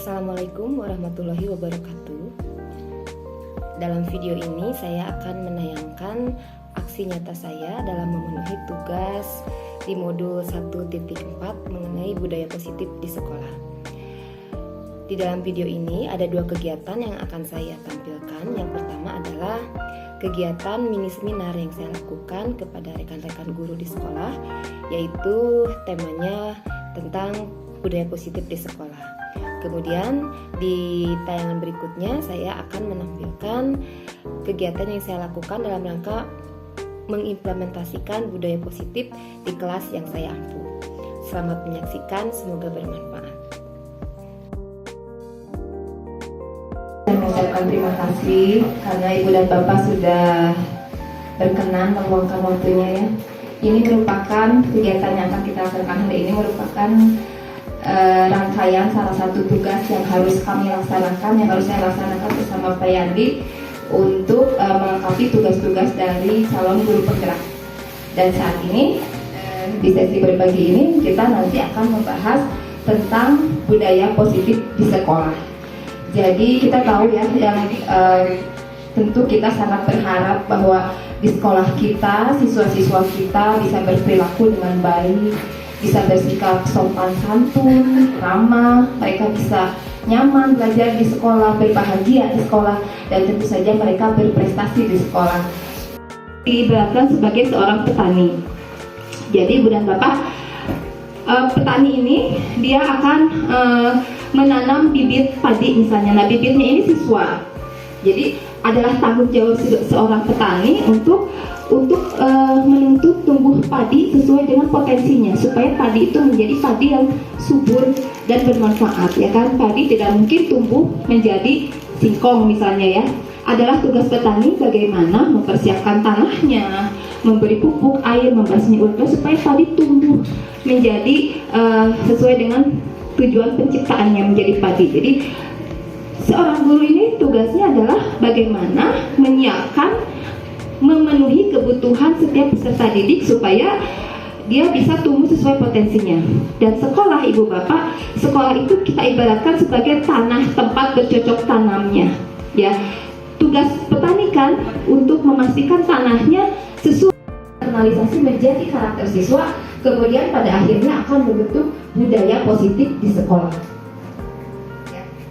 Assalamualaikum warahmatullahi wabarakatuh. Dalam video ini saya akan menayangkan aksi nyata saya dalam memenuhi tugas di modul 1.4 mengenai budaya positif di sekolah. Di dalam video ini ada dua kegiatan yang akan saya tampilkan. Yang pertama adalah kegiatan mini seminar yang saya lakukan kepada rekan-rekan guru di sekolah, yaitu temanya tentang budaya positif di sekolah. Kemudian di tayangan berikutnya saya akan menampilkan kegiatan yang saya lakukan dalam rangka mengimplementasikan budaya positif di kelas yang saya ampu. Selamat menyaksikan, semoga bermanfaat. Saya mengucapkan terima kasih karena Ibu dan Bapak sudah berkenan meluangkan waktunya ya. Ini merupakan kegiatan yang akan kita lakukan hari ini merupakan rangkaian salah satu tugas yang harus kami laksanakan, yang harus saya laksanakan bersama Pak Yandi untuk melengkapi tugas-tugas dari calon guru penggerak. Dan saat ini di sesi berbagi ini kita nanti akan membahas tentang budaya positif di sekolah. Jadi kita tahu ya, yang tentu kita sangat berharap bahwa di sekolah kita siswa-siswa kita bisa berperilaku dengan baik, bisa bersikap sopan santun, ramah, mereka bisa nyaman belajar di sekolah, berbahagia di sekolah, dan tentu saja mereka berprestasi di sekolah. Diibaratkan sebagai seorang petani. Jadi Ibu dan Bapak, petani ini dia akan menanam bibit padi misalnya. Nah, bibitnya ini siswa. Jadi adalah tanggung jawab seorang petani untuk menuntut tumbuh padi sesuai dengan potensinya, supaya padi itu menjadi padi yang subur dan bermanfaat, ya kan? Padi tidak mungkin tumbuh menjadi singkong misalnya ya. Adalah tugas petani bagaimana mempersiapkan tanahnya, memberi pupuk, air, membasmi urut supaya padi tumbuh menjadi sesuai dengan tujuan penciptaannya menjadi padi. Jadi seorang guru ini tugasnya adalah bagaimana menyiapkan, memenuhi kebutuhan setiap peserta didik supaya dia bisa tumbuh sesuai potensinya. Dan sekolah Ibu Bapak, sekolah itu kita ibaratkan sebagai tanah tempat bercocok tanamnya. Ya, tugas petani kan untuk memastikan tanahnya sesuai internalisasi menjadi karakter siswa, kemudian pada akhirnya akan membentuk budaya positif di sekolah.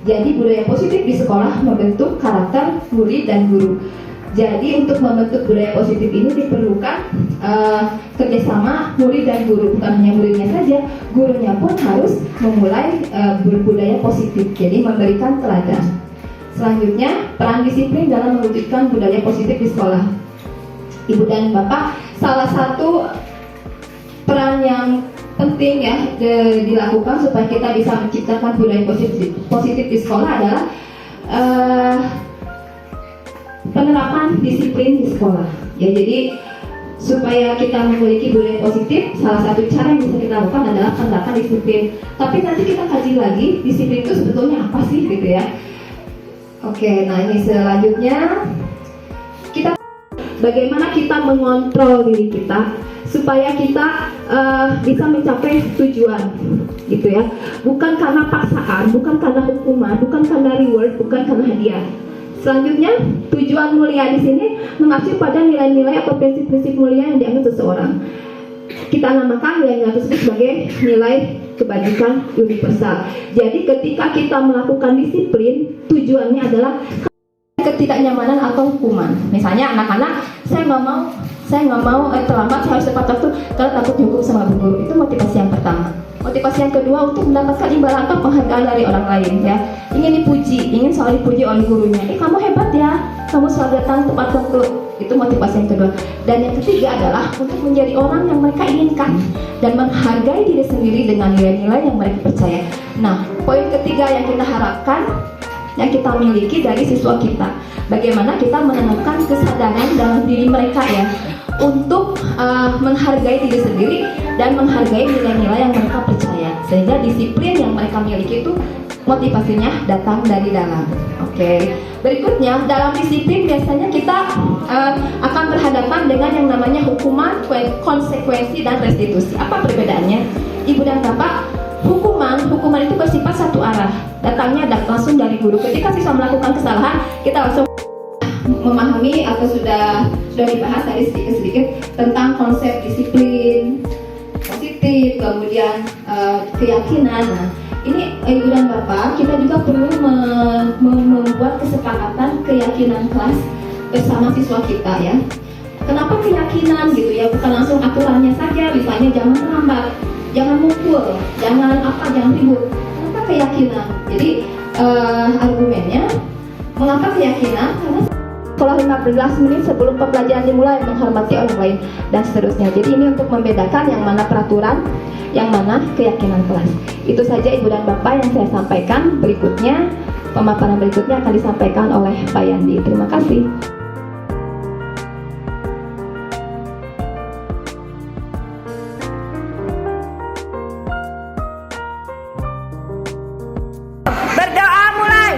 Jadi budaya positif di sekolah membentuk karakter murid dan guru. Jadi untuk membentuk budaya positif ini diperlukan kerjasama murid dan guru. Bukan hanya muridnya saja, gurunya pun harus memulai berbudaya positif. Jadi memberikan teladan. Selanjutnya, peran disiplin dalam mewujudkan budaya positif di sekolah. Ibu dan Bapak, salah satu peran yang penting ya dilakukan supaya kita bisa menciptakan budaya positif di sekolah adalah penerapan disiplin di sekolah. Ya, jadi supaya kita memiliki budaya positif, salah satu cara yang bisa kita lakukan adalah penerapan disiplin. Tapi nanti kita kaji lagi disiplin itu sebetulnya apa sih gitu ya. Oke, nah ini selanjutnya kita bagaimana kita mengontrol diri kita supaya kita bisa mencapai tujuan gitu ya. Bukan karena paksaan, bukan karena hukuman, bukan karena reward, bukan karena hadiah. Selanjutnya, tujuan mulia di sini mengacu pada nilai-nilai atau prinsip-prinsip mulia yang dianggap seseorang. Kita namakan nilai-nilai tersebut sebagai nilai kebajikan universal. Jadi ketika kita melakukan disiplin, tujuannya adalah ketidaknyamanan atau hukuman. Misalnya anak-anak, saya nggak mau terlambat, saya harus tepat waktu karena takut dihukum sama bu guru. Itu motivasi yang pertama. Motivasi yang kedua untuk mendapatkan imbalan atau penghargaan dari orang lain ya. Ingin dipuji, ingin selalu dipuji oleh gurunya. Kamu hebat ya, kamu selalu datang tepat waktu. Itu motivasi yang kedua. Dan yang ketiga adalah untuk menjadi orang yang mereka inginkan dan menghargai diri sendiri dengan nilai-nilai yang mereka percaya. Nah, poin ketiga yang kita harapkan, yang kita miliki dari siswa kita, bagaimana kita menanamkan kesadaran dalam diri mereka ya, untuk menghargai diri sendiri dan menghargai nilai-nilai yang mereka percaya, sehingga disiplin yang mereka miliki itu motivasinya datang dari dalam. Oke. Berikutnya, dalam disiplin biasanya kita akan berhadapan dengan yang namanya hukuman, konsekuensi, dan restitusi. Apa perbedaannya? Ibu dan Bapak, hukuman dan hukuman itu bersifat satu arah, datangnya langsung dari guru. Ketika siswa melakukan kesalahan, kita langsung memahami atau sudah dibahas tadi sedikit-sedikit tentang konsep disiplin positif, kemudian keyakinan. Nah, ini Ibu dan Bapak, kita juga perlu membuat kesepakatan keyakinan kelas bersama siswa kita ya. Kenapa keyakinan gitu ya, bukan langsung aturannya saja, misalnya jangan terlambat, jangan mukul, jangan ribut. Kenapa keyakinan? Jadi argumennya, mengapa keyakinan? Karena setelah 15 menit sebelum pembelajaran dimulai menghormati orang lain dan seterusnya. Jadi ini untuk membedakan yang mana peraturan, yang mana keyakinan kelas. Itu saja Ibu dan Bapak yang saya sampaikan. Berikutnya, pemaparan berikutnya akan disampaikan oleh Pak Yandi. Terima kasih. Berdoa mulai.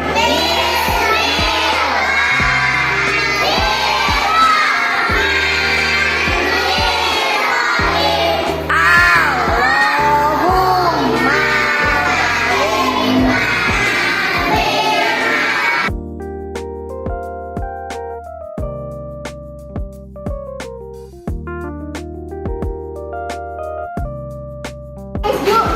Yuk.